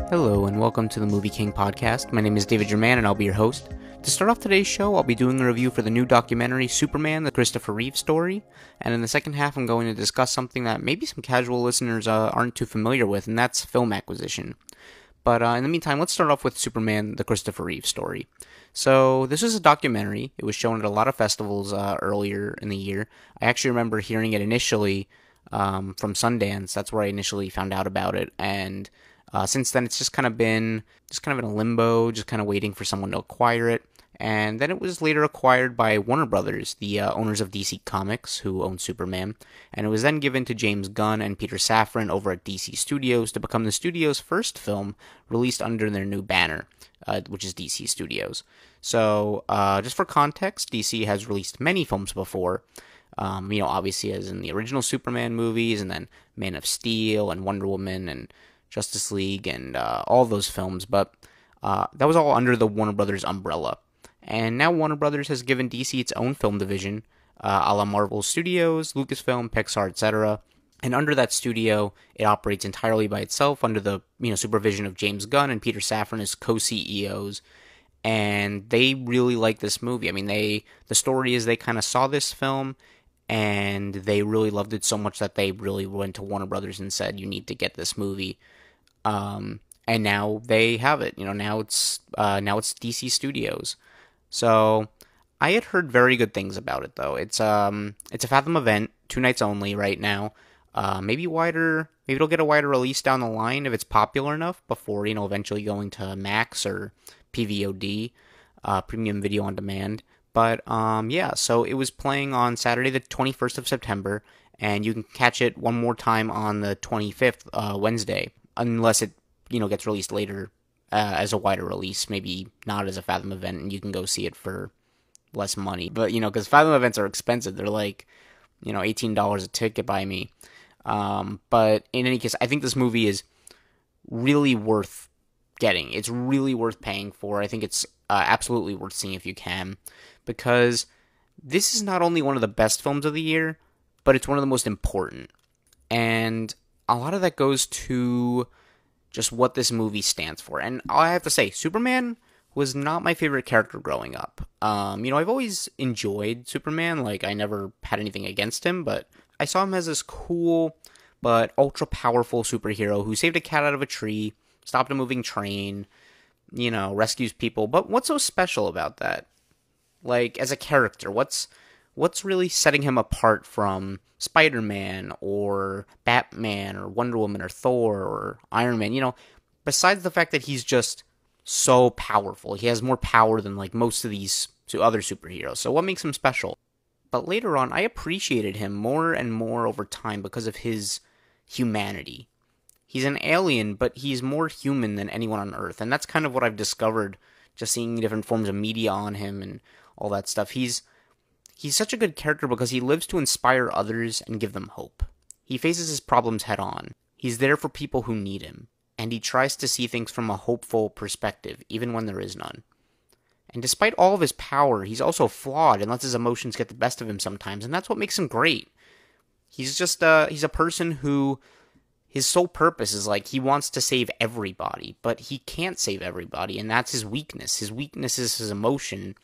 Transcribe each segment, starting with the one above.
Hello and welcome to the MovieKing Podcast. My name is David Jurmann and I'll be your host. To start off today's show, I'll be doing a review for the new documentary Superman, the Christopher Reeve Story, and in the second half I'm going to discuss something that maybe some casual listeners aren't too familiar with, and that's film acquisition. But in the meantime, let's start off with Superman, the Christopher Reeve Story. So this is a documentary. It was shown at a lot of festivals earlier in the year. I actually remember hearing it initially from Sundance. That's where I initially found out about it, and since then, it's just kind of been in a limbo, just kind of waiting for someone to acquire it. And then it was later acquired by Warner Brothers, the owners of DC Comics, who own Superman. And it was then given to James Gunn and Peter Safran over at DC Studios to become the studio's first film released under their new banner, which is DC Studios. So, just for context, DC has released many films before. Obviously as in the original Superman movies, and then Man of Steel and Wonder Woman and Justice League and all those films, but that was all under the Warner Brothers umbrella. And now Warner Brothers has given DC its own film division, a la Marvel Studios, Lucasfilm, Pixar, etc. And under that studio, it operates entirely by itself under the supervision of James Gunn and Peter Safran as co-CEOs. And they really like this movie. I mean, the story is they kind of saw this film and they really loved it so much that they really went to Warner Brothers and said, "You need to get this movie." And now they have it. Now it's DC Studios. So I had heard very good things about it, though. It's a Fathom event, 2 nights only right now. Maybe wider. Maybe it'll get a wider release down the line if it's popular enough before eventually going to Max or PVOD, Premium Video on Demand. But so it was playing on Saturday the 21st of September, and you can catch it one more time on the 25th, Wednesday, unless it gets released later as a wider release, maybe not as a Fathom event, and you can go see it for less money. But because Fathom events are expensive, they're like $18 a ticket by me. But in any case, I think this movie is really worth getting. It's really worth paying for. I think it's absolutely worth seeing if you can, because this is not only one of the best films of the year, but it's one of the most important. And a lot of that goes to just what this movie stands for. And I have to say, Superman was not my favorite character growing up. I've always enjoyed Superman. Like, I never had anything against him, but I saw him as this cool but ultra-powerful superhero who saved a cat out of a tree, stopped a moving train, rescues people. But what's so special about that? Like, as a character, what's really setting him apart from Spider-Man or Batman or Wonder Woman or Thor or Iron Man? Besides the fact that he's just so powerful. He has more power than like most of these other superheroes. So what makes him special? But later on, I appreciated him more and more over time because of his humanity. He's an alien, but he's more human than anyone on Earth. And that's kind of what I've discovered just seeing different forms of media on him and all that stuff. He's such a good character because he lives to inspire others and give them hope. He faces his problems head on. He's there for people who need him. And he tries to see things from a hopeful perspective, even when there is none. And despite all of his power, he's also flawed and lets his emotions get the best of him sometimes. And that's what makes him great. He's just, he's a person who, his sole purpose is like, he wants to save everybody, but he can't save everybody, and that's his weakness. His weakness is his emotion,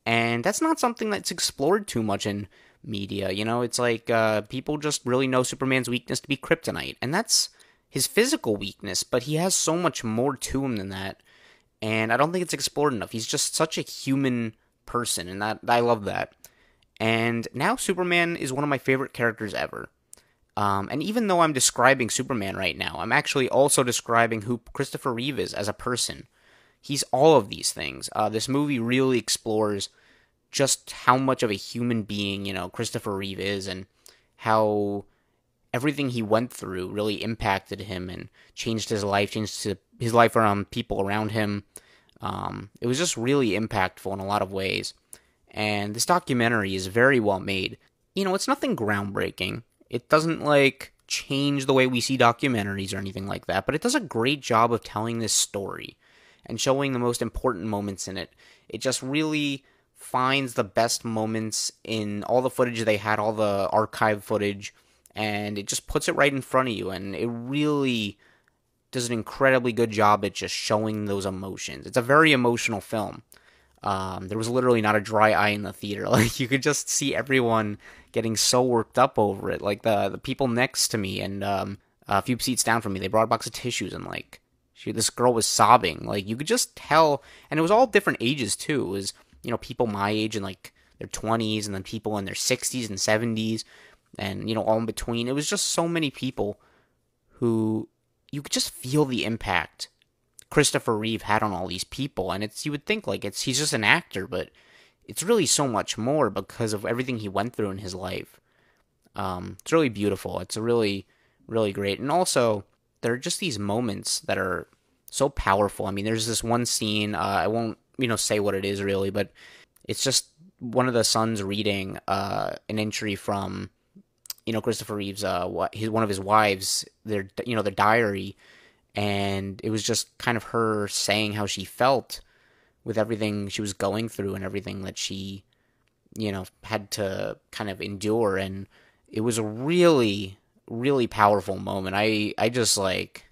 and that's not something that's explored too much in media. It's like, people just really know Superman's weakness to be kryptonite, and that's his physical weakness, but he has so much more to him than that, and I don't think it's explored enough. He's just such a human person, and I love that. And now Superman is one of my favorite characters ever. And even though I'm describing Superman right now, I'm actually also describing who Christopher Reeve is as a person. He's all of these things. This movie really explores just how much of a human being, Christopher Reeve is, and how everything he went through really impacted him and changed his life around people around him. It was just really impactful in a lot of ways. And this documentary is very well made. It's nothing groundbreaking. It doesn't, change the way we see documentaries or anything like that, but it does a great job of telling this story and showing the most important moments in it. It just really finds the best moments in all the footage they had, all the archive footage, and it just puts it right in front of you, and it really does an incredibly good job at just showing those emotions. It's a very emotional film. There was literally not a dry eye in the theater. Like, you could just see everyone getting so worked up over it. Like, the people next to me and a few seats down from me, they brought a box of tissues, and like, this girl was sobbing. Like, you could just tell, and it was all different ages too. It was, people my age and like their 20s, and then people in their 60s and 70s, and all in between. It was just so many people who you could just feel the impact Christopher Reeve had on all these people. And you would think like he's just an actor, but it's really so much more because of everything he went through in his life. It's really beautiful. It's a really, really great. And also, there are just these moments that are so powerful. I mean, there's this one scene, I won't, say what it is really, but it's just one of the sons reading an entry from, Christopher Reeve's, one of his wives, their diary, and it was just kind of her saying how she felt with everything she was going through and everything that she, had to kind of endure, and it was a really, really powerful moment. I just like,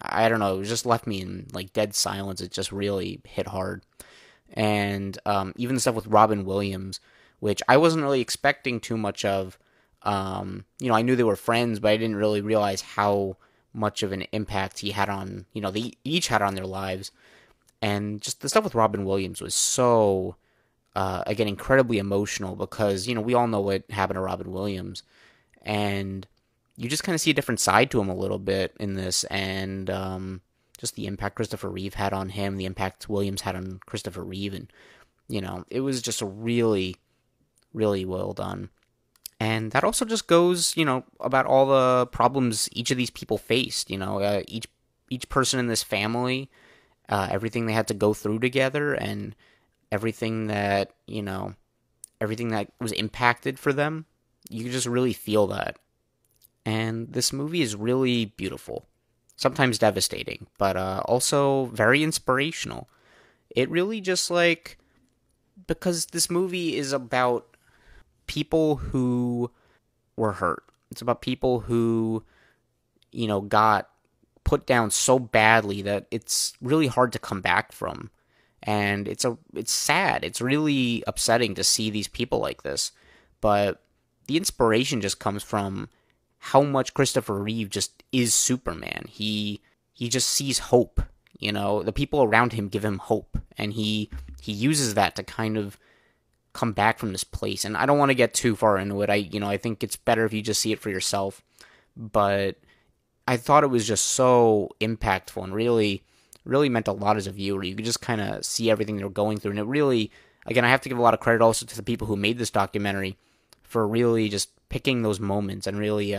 I don't know, it just left me in like dead silence. It just really hit hard. And even the stuff with Robin Williams, which I wasn't really expecting too much of. I knew they were friends, but I didn't really realize how much of an impact he had on, they each had on their lives. And just the stuff with Robin Williams was so, again, incredibly emotional because, we all know what happened to Robin Williams. And you just kind of see a different side to him a little bit in this. And just the impact Christopher Reeve had on him, the impact Williams had on Christopher Reeve. And, it was just a really, really well done. And that also just goes, about all the problems each of these people faced, each person in this family, everything they had to go through together, and everything that, everything that was impacted for them. You can just really feel that. And this movie is really beautiful, sometimes devastating, but also very inspirational. It really just because this movie is about people who were hurt. It's about people who, got put down so badly that it's really hard to come back from. And it's sad. It's really upsetting to see these people like this. But the inspiration just comes from how much Christopher Reeve just is Superman. He just sees hope. The people around him give him hope, and he uses that to kind of come back from this place. And I don't want to get too far into it. I think it's better if you just see it for yourself. But I thought it was just so impactful and really, really meant a lot as a viewer. You could just kind of see everything they were going through. And it really, again, I have to give a lot of credit also to the people who made this documentary for really just picking those moments and really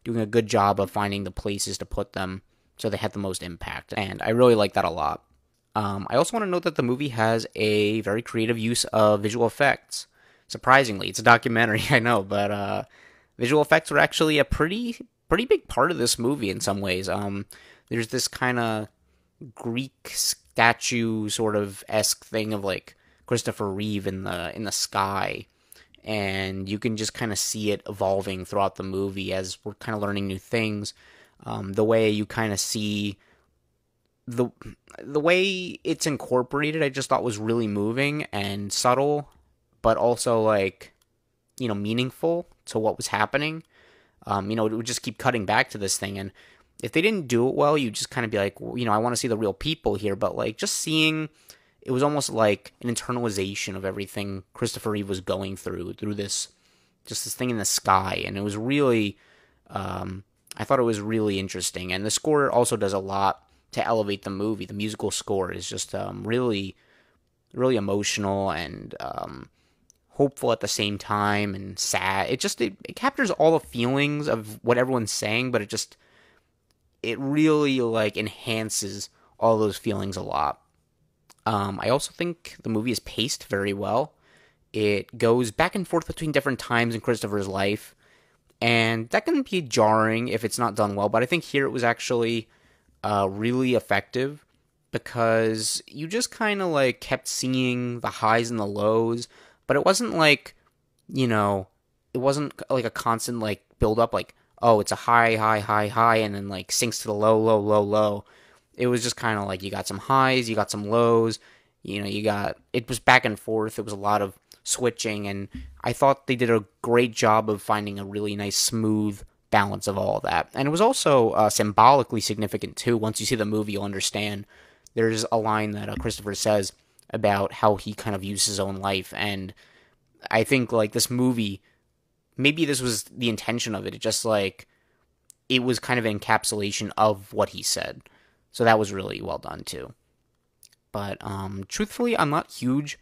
doing a good job of finding the places to put them so they had the most impact. And I really like that a lot. I also want to note that the movie has a very creative use of visual effects. Surprisingly, it's a documentary, I know, but visual effects were actually a pretty big part of this movie in some ways. There's this kind of Greek statue sort of esque thing of like Christopher Reeve in the sky, and you can just kind of see it evolving throughout the movie as we're kind of learning new things. The way you kind of see the way it's incorporated, I just thought was really moving and subtle, but also meaningful to what was happening. It would just keep cutting back to this thing, and if they didn't do it well, you just kind of be like, well, I want to see the real people here. But just seeing, it was almost like an internalization of everything Christopher Reeve was going through this thing in the sky, and it was really, I thought it was really interesting. And the score also does a lot to elevate the movie. The musical score is just really, really emotional and hopeful at the same time, and sad. It captures all the feelings of what everyone's saying, but it really enhances all those feelings a lot. I also think the movie is paced very well. It goes back and forth between different times in Christopher's life, and that can be jarring if it's not done well, but I think here it was actually really effective, because you just kind of kept seeing the highs and the lows, but it wasn't it wasn't like a constant build up oh, it's a high, high, high, high, and then like sinks to the low, low, low, low. It was just kind of like you got some highs, you got some lows, it was back and forth. It was a lot of switching, and I thought they did a great job of finding a really nice, smooth balance of all of that. And it was also symbolically significant too. Once you see the movie, you'll understand. There's a line that Christopher says about how he kind of views his own life, and I think like this movie, maybe this was the intention of it. It just like it was kind of an encapsulation of what he said. So that was really well done too. But truthfully, I'm not huge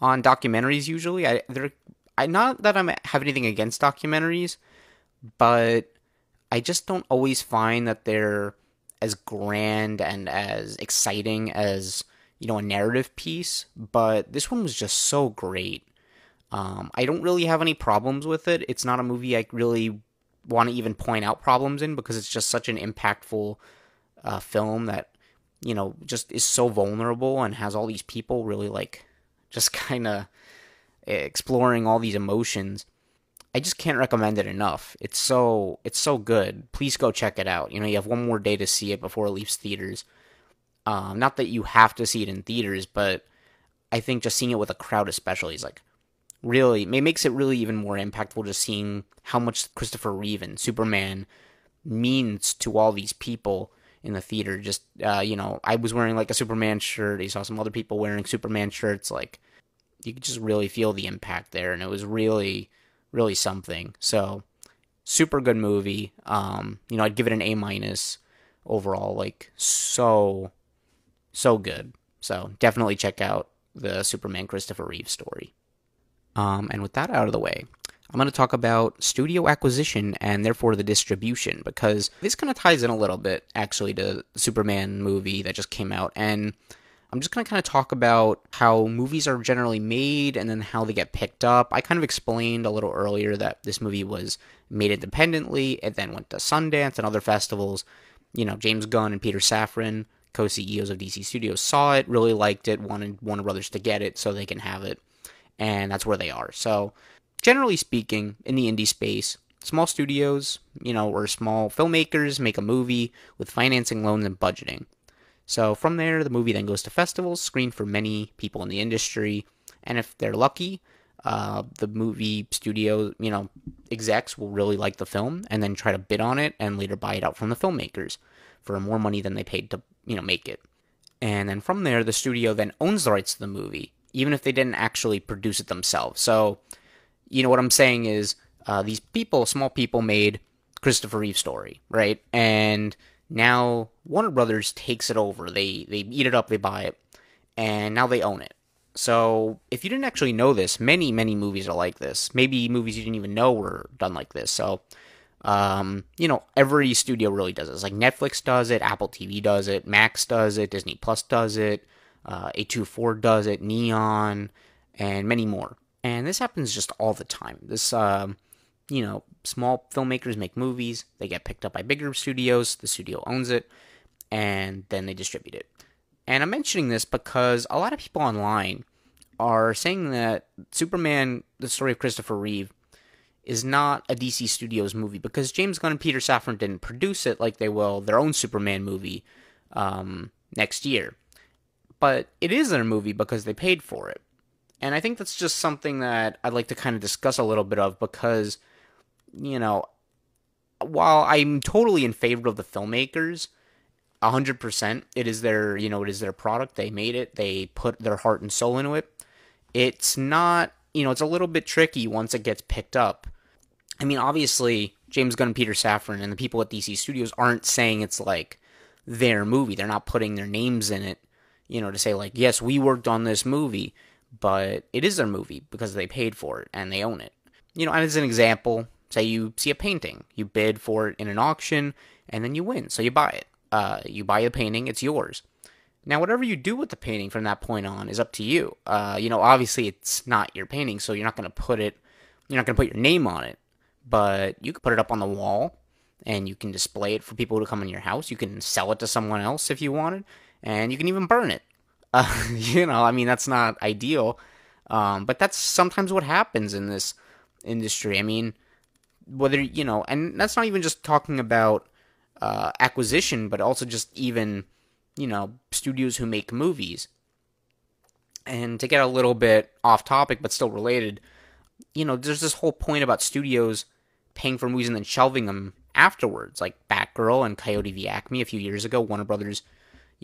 on documentaries usually. I not that I have anything against documentaries, but I just don't always find that they're as grand and as exciting as a narrative piece. But this one was just so great. I don't really have any problems with it. It's not a movie I really want to even point out problems in because it's just such an impactful film that just is so vulnerable and has all these people really like just kind of exploring all these emotions. I just can't recommend it enough. It's so good. Please go check it out. You have one more day to see it before it leaves theaters. Not that you have to see it in theaters, but I think just seeing it with a crowd especially is like really, it makes it really even more impactful just seeing how much Christopher Reeve and Superman means to all these people in the theater. Just, I was wearing like a Superman shirt. I saw some other people wearing Superman shirts. Like, you could just really feel the impact there, and it was really, really something. So, super good movie. I'd give it an A- overall. Like, so good. So, definitely check out the Superman Christopher Reeve story. And with that out of the way, I'm going to talk about studio acquisition and therefore the distribution, because this kind of ties in a little bit, actually, to the Superman movie that just came out. And I'm just going to kind of talk about how movies are generally made and then how they get picked up. I kind of explained a little earlier that this movie was made independently. It then went to Sundance and other festivals. James Gunn and Peter Safran, co-CEOs of DC Studios, saw it, really liked it, wanted Warner Brothers to get it so they can have it. And that's where they are. So, generally speaking, in the indie space, small studios, or small filmmakers make a movie with financing, loans, and budgeting. So from there, the movie then goes to festivals, screened for many people in the industry, and if they're lucky, the movie studio, execs will really like the film and then try to bid on it and later buy it out from the filmmakers for more money than they paid to, make it. And then from there, the studio then owns the rights to the movie, even if they didn't actually produce it themselves. So, what I'm saying is, these people, small people, made Christopher Reeve Story, right? And now Warner Brothers takes it over. They eat it up, they buy it, and now they own it. So, if you didn't actually know this, many, many movies are like this. Maybe movies you didn't even know were done like this. So, every studio really does this. Like Netflix does it, Apple TV does it, Max does it, Disney Plus does it, A24 does it, Neon, and many more. And this happens just all the time. This, small filmmakers make movies, they get picked up by bigger studios, the studio owns it, and then they distribute it. And I'm mentioning this because a lot of people online are saying that Superman, the story of Christopher Reeve, is not a DC Studios movie because James Gunn and Peter Safran didn't produce it like they will their own Superman movie next year. But it is their movie because they paid for it. And I think that's just something that I'd like to kind of discuss a little bit of because, while I'm totally in favor of the filmmakers, 100%, it is their product. They made it. They put their heart and soul into it. It's not, it's a little bit tricky once it gets picked up. I mean, obviously, James Gunn and Peter Safran and the people at DC Studios aren't saying it's like their movie. They're not putting their names in it, to say like, yes, we worked on this movie, but it is their movie because they paid for it and they own it. And as an example, say you see a painting, you bid for it in an auction, and then you win, so you buy it. You buy the painting, it's yours. Now, whatever you do with the painting from that point on is up to you. Obviously it's not your painting, so you're not going to put your name on it, but you can put it up on the wall, and you can display it for people to come in your house. You can sell it to someone else if you wanted, and you can even burn it. That's not ideal, but that's sometimes what happens in this industry. I mean, whether, and that's not even just talking about acquisition, but also just even, studios who make movies. And to get a little bit off topic, but still related, there's this whole point about studios paying for movies and then shelving them afterwards, like Batgirl and Coyote v. Acme a few years ago. Warner Brothers,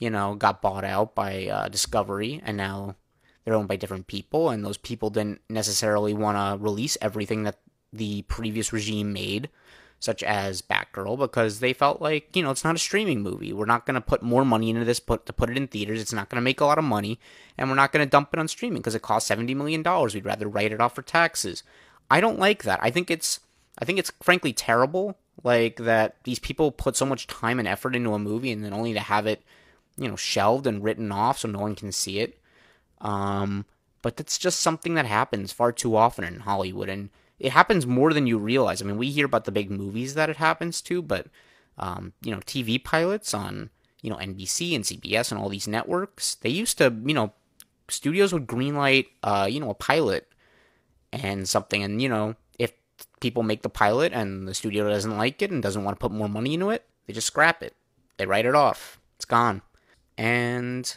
got bought out by Discovery, and now they're owned by different people, and those people didn't necessarily want to release everything that the previous regime made, such as Batgirl, because they felt like, it's not a streaming movie. We're not going to put more money into this to put it in theaters. It's not going to make a lot of money, and we're not going to dump it on streaming because it costs $70 million. We'd rather write it off for taxes. I don't like that. I think it's frankly terrible, like, that these people put so much time and effort into a movie and then only to have it, shelved and written off so no one can see it. But that's just something that happens far too often in Hollywood, and it happens more than you realize. I mean, we hear about the big movies that it happens to, but, TV pilots on, NBC and CBS and all these networks, they used to, studios would greenlight, a pilot and something, and, if people make the pilot and the studio doesn't like it and doesn't want to put more money into it, they just scrap it. They write it off. It's gone. And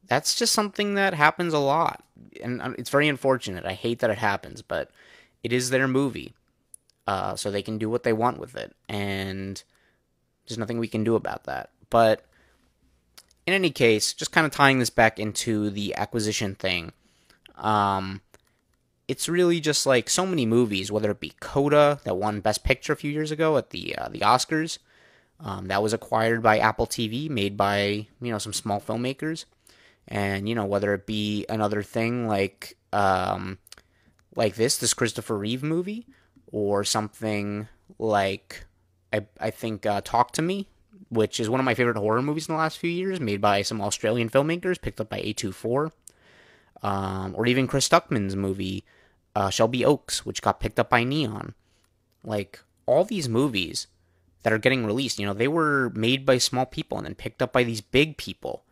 that's just something that happens a lot. And it's very unfortunate. I hate that it happens, but it is their movie. So they can do what they want with it. And there's nothing we can do about that. But in any case, just kind of tying this back into the acquisition thing, it's really just like so many movies, whether it be Coda, that won Best Picture a few years ago at the Oscars, that was acquired by Apple TV, made by, some small filmmakers. And, whether it be another thing like this Christopher Reeve movie, or something like, I think, Talk to Me, which is one of my favorite horror movies in the last few years, made by some Australian filmmakers, picked up by A24. Or even Chris Stuckman's movie, Shelby Oaks, which got picked up by Neon. Like, all these movies that are getting released, they were made by small people and then picked up by these big people.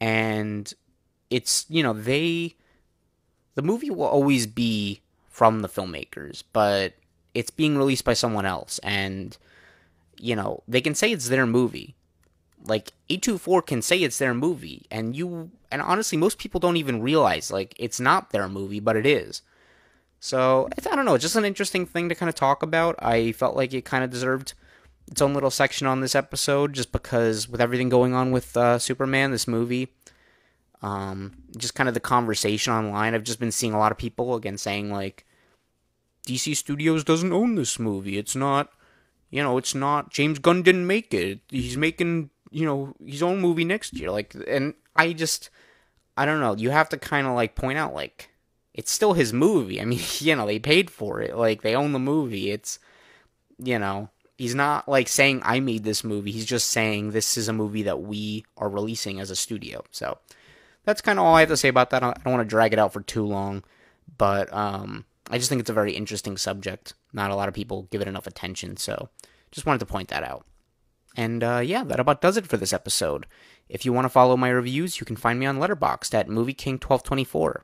And it's, the movie will always be from the filmmakers, but it's being released by someone else. And, they can say it's their movie. Like, A24 can say it's their movie, and honestly, most people don't even realize, like, it's not their movie, but it is. So, I don't know, just an interesting thing to kind of talk about. I felt like it kind of deserved its own little section on this episode, just because with everything going on with Superman, this movie, just kind of the conversation online, I've just been seeing a lot of people, again, saying, like, DC Studios doesn't own this movie, it's not, it's not, James Gunn didn't make it, he's making, his own movie next year, like, and I don't know, you have to kind of, like, point out, like, it's still his movie. I mean, they paid for it, like, they own the movie. It's, he's not, like, saying I made this movie, he's just saying this is a movie that we are releasing as a studio. So that's kind of all I have to say about that. I don't want to drag it out for too long, but I just think it's a very interesting subject. Not a lot of people give it enough attention, so just wanted to point that out. And that about does it for this episode. If you want to follow my reviews, you can find me on Letterboxd at MovieKing1224.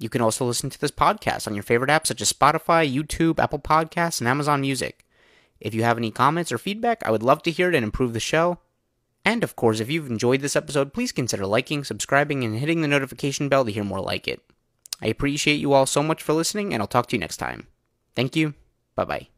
You can also listen to this podcast on your favorite apps such as Spotify, YouTube, Apple Podcasts, and Amazon Music. If you have any comments or feedback, I would love to hear it and improve the show. And of course, if you've enjoyed this episode, please consider liking, subscribing, and hitting the notification bell to hear more like it. I appreciate you all so much for listening, and I'll talk to you next time. Thank you. Bye-bye.